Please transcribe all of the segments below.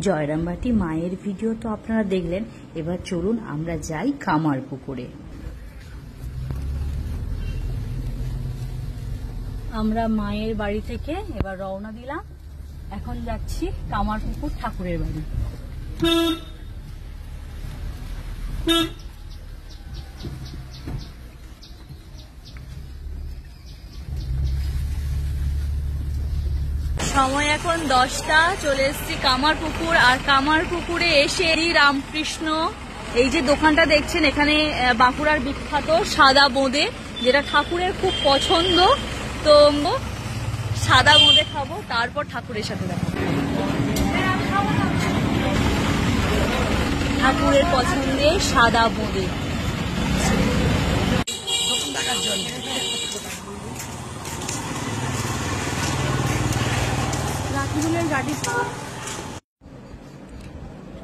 জয়রামবাটি মায়ের ভিডিও তো আপনারা দেখলেন, এবার চলুন আমরা যাই কামারপুকুরে। আমরা মায়ের বাড়ি থেকে এবার রওনা দিলাম, এখন যাচ্ছি কামারপুকুর ঠাকুরের বাড়ি। সময় এখন 10টা, চলে এসেছি কামারপুকুর। আর কামারপুকুরে এসে রামকৃষ্ণ এই যে দোকানটা দেখছেন, এখানে বাঁকুড়ার বিখ্যাত সাদা বোঁদে, যেটা ঠাকুরের খুব পছন্দ। তো সাদা বোঁদে খাবো, তারপর ঠাকুরের সাথে দেখা। ঠাকুরের পছন্দের সাদা বোঁদে।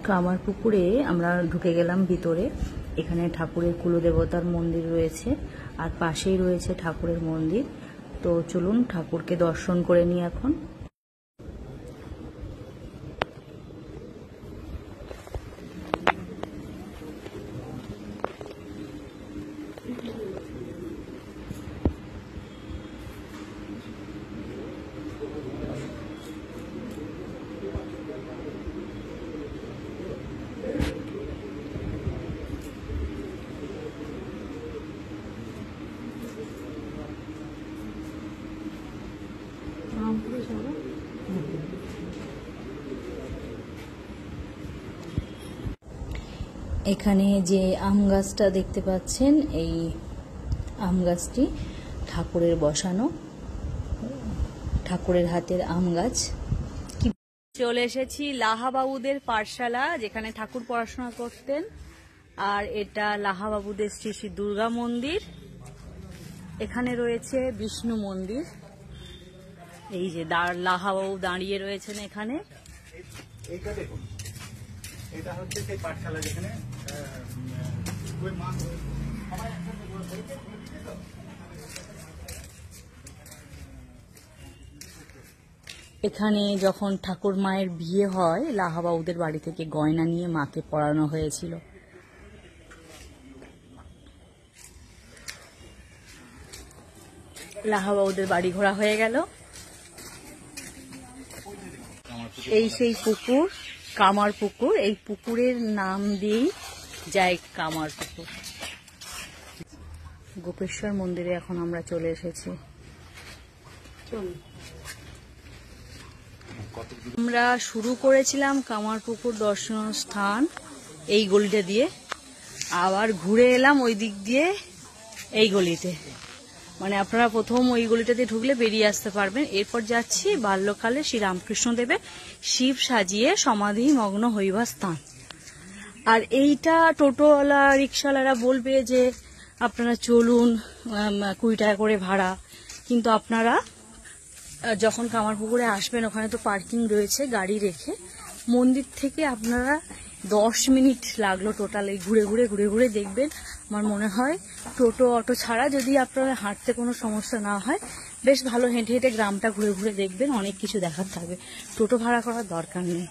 কামারপুকুরে আমরা ঢুকে গেলাম ভিতরে। এখানে ঠাকুরের কুলদেবতার মন্দির রয়েছে, আর পাশেই রয়েছে ঠাকুরের মন্দির। তো চলুন ঠাকুরকে দর্শন করে নিই এখন। এখানে যে আম গাছটা দেখতে পাচ্ছেন, এই আম গাছটি ঠাকুরের বসানো, ঠাকুরের হাতের আম গাছ। চলে এসেছি লাহাবাবুদের পাঠশালা, যেখানে ঠাকুর পড়াশোনা করতেন। আর এটা লাহাবাবুদের শ্রী শ্রী দুর্গা মন্দির। এখানে রয়েছে বিষ্ণু মন্দির। এই যে লাহাবাবু দাঁড়িয়ে রয়েছেন এখানে। এইটা দেখুন, এটা হচ্ছে সেই পাঠশালা যেখানে এখানে যখন ঠাকুর মায়ের বিয়ে হয়, লাহাবাবুদের বাড়ি থেকে গয়না নিয়ে মাকে পরানো হয়েছিল। লাহাবাবুদের বাড়ি ঘোরা হয়ে গেল। এই সেই পুকুর, কামারপুকুর। এই পুকুরের নাম দিয়েই যায় কামারপুকুর। গোপেশ্বর মন্দিরে এখন আমরা চলে এসেছি। আমরা শুরু করেছিলাম কামারপুকুর দর্শন স্থান এই গলিটা দিয়ে, আবার ঘুরে এলাম ওই দিক দিয়ে এই গলিতে। মানে আপনারা প্রথম ওই গলিটাতে ঢুকলে বেরিয়ে আসতে পারবেন। এরপর যাচ্ছি বাল্যকালে শ্রী রামকৃষ্ণদেবের শিব সাজিয়ে সমাধি মগ্ন হইবার স্থান। আর এইটা টোটোওয়ালা রিক্সাওয়ালারা বলবে যে আপনারা চলুন, 20 টাকা করে ভাড়া। কিন্তু আপনারা যখন কামারপুকুরে আসবেন, ওখানে তো পার্কিং রয়েছে গাড়ি রেখে। মন্দির থেকে আপনারা 10 মিনিট লাগলো টোটাল এই ঘুরে ঘুরে দেখবেন। আমার মনে হয় টোটো অটো ছাড়া, যদি আপনারা হাঁটতে কোনো সমস্যা না হয়, বেশ ভালো হেঁটে হেঁটে গ্রামটা ঘুরে ঘুরে দেখবেন। অনেক কিছু দেখার থাকবে, টোটো ভাড়া করার দরকার নেই।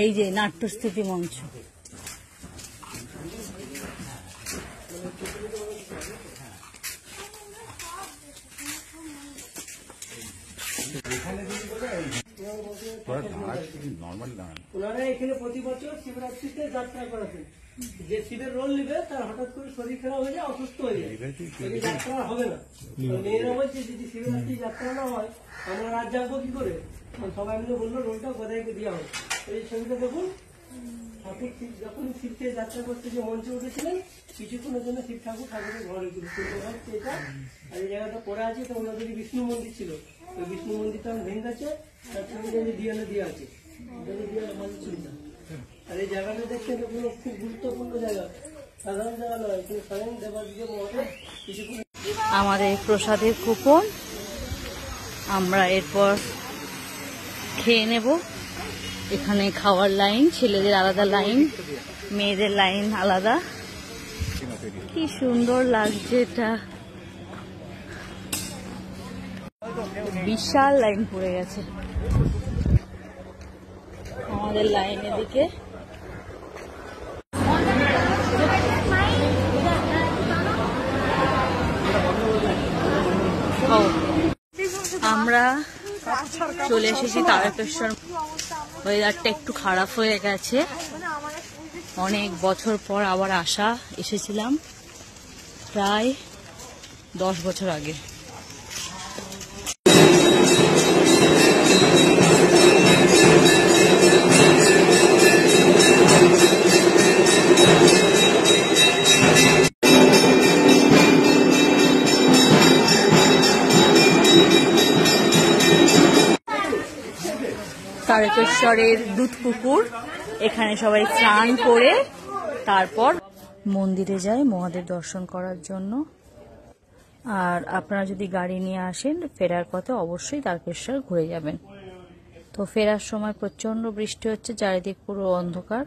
এই যে নাট্যস্তুতি মঞ্চ। ওনারা এখানে প্রতি বছর শিবরাত্রিতে যাত্রা করাতেন। যে শিবের রোল নিবে তার হঠাৎ করে শরীর খারাপ হয়ে যায়, অসুস্থ হয়ে যায়, যাত্রা হবে না। মেয়েরা বলছে যদি শিবরাত্রি যাত্রা না হয় আমরা রাত যাবো কি করে? সবাই মিলে বললো রোলটা গোদাইকে দেওয়া হয়। এই ছবিটা দেখুন, ঠাকুর যখন শিবকে যাত্রা করতে যে মঞ্চে উঠেছিলেন, কিছুক্ষণের জন্য শিব ঠাকুর ঠাকুরের ঘরে ছিল। হচ্ছে এটা। আর এই জায়গাটা পড়ে আছে, তো ওনাদের বিষ্ণু মন্দির ছিল, ওই বিষ্ণু মন্দিরটা ভেঙে গেছে, তার ছবিটা দিয়ালে দিয়ে আছে। আর এই জায়গাটা দেখতে খুব গুরুত্বপূর্ণ জায়গা। সাধারণ জায়গা নয়, এখানে স্বয়ং দেবাদিদেব মহাদেব কিছুক্ষণ আমাদের প্রসাদের কুপন, আমরা এরপর খেয়ে নেব। এখানে খাওয়ার লাইন, ছেলেদের আলাদা লাইন, মেয়েদের লাইন আলাদা। কি সুন্দর লাগছে এটা, বিশাল লাইন পড়ে গেছে আমাদের লাইন এদিকে। আমরা চলে এসেছি তারকেশ্বর। ওয়েদারটা একটু খারাপ হয়ে গেছে, অনেক বছর পর আবার এসেছিলাম প্রায় 10 বছর আগে। তারকেশ্বরের দুধ পুকুর, এখানে সবাই স্নান করে তারপর মন্দিরে যায় মহাদেব দর্শন করার জন্য। আর আপনারা যদি গাড়ি নিয়ে আসেন ফেরার পথে অবশ্যই তারকেশ্বর ঘুরে যাবেন। তো ফেরার সময় প্রচন্ড বৃষ্টি হচ্ছে, চারিদিক পুরো অন্ধকার।